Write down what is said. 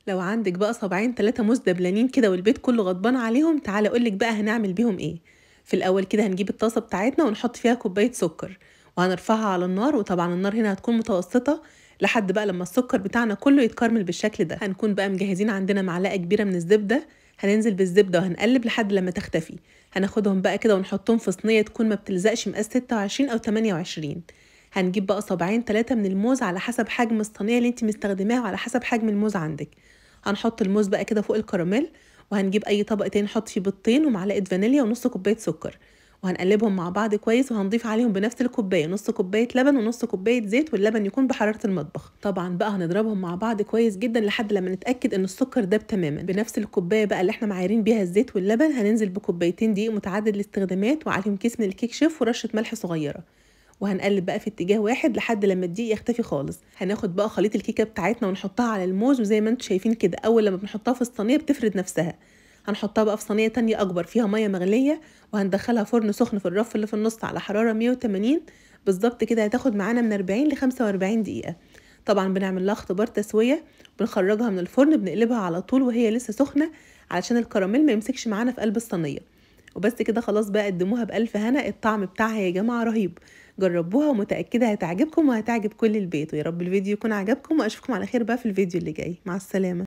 لو عندك بقى صابعين 3 موز دبلانين كده والبيت كله غضبان عليهم، تعالى اقولك بقى هنعمل بيهم ايه. في الاول كده هنجيب الطاسه بتاعتنا ونحط فيها كوبايه سكر، وهنرفعها على النار، وطبعا النار هنا هتكون متوسطه لحد بقى لما السكر بتاعنا كله يتكرمل بالشكل ده. هنكون بقى مجهزين عندنا معلقه كبيره من الزبده، هننزل بالزبده وهنقلب لحد لما تختفي. هناخدهم بقى كده ونحطهم في صينيه تكون ما بتلزقش، مقاس 26 او 28. هنجيب بقى صابعين 3 من الموز على حسب حجم الصينيه اللي انت مستخدماها وعلى حسب حجم الموز عندك. هنحط الموز بقى كده فوق الكراميل، وهنجيب اي طبق تاني نحط فيه بيضتين ومعلقه فانيليا ونص كوبايه سكر، وهنقلبهم مع بعض كويس، وهنضيف عليهم بنفس الكوبايه نص كوبايه لبن ونص كوبايه زيت، واللبن يكون بحراره المطبخ. طبعا بقى هنضربهم مع بعض كويس جدا لحد لما نتاكد ان السكر داب تماما. بنفس الكوبايه بقى اللي احنا معايرين بيها الزيت واللبن، هننزل بكوبايتين دقيق متعدد الاستخدامات وعليهم كيس من الكيك شيف ورشه ملح صغيره، وهنقلب بقى في اتجاه واحد لحد لما الدقيق يختفي خالص. هناخد بقى خليط الكيكه بتاعتنا ونحطها على الموز، وزي ما انتم شايفين كده اول لما بنحطها في الصينيه بتفرد نفسها. هنحطها بقى في صينيه تانية اكبر فيها ميه مغليه، وهندخلها فرن سخن في الرف اللي في النص على حراره 180 بالظبط كده. هتاخد معانا من 40 ل 45 دقيقه. طبعا بنعمل لها اختبار تسويه، بنخرجها من الفرن بنقلبها على طول وهي لسه سخنه علشان الكراميل ما يمسكش معانا في قلب الصينيه. وبس كده خلاص بقى، قدموها بألف هنا. الطعم بتاعها يا جماعة رهيب، جربوها ومتأكدة هتعجبكم وهتعجب كل البيت. ويا رب الفيديو يكون عجبكم، وأشوفكم على خير بقى في الفيديو اللي جاي. مع السلامة.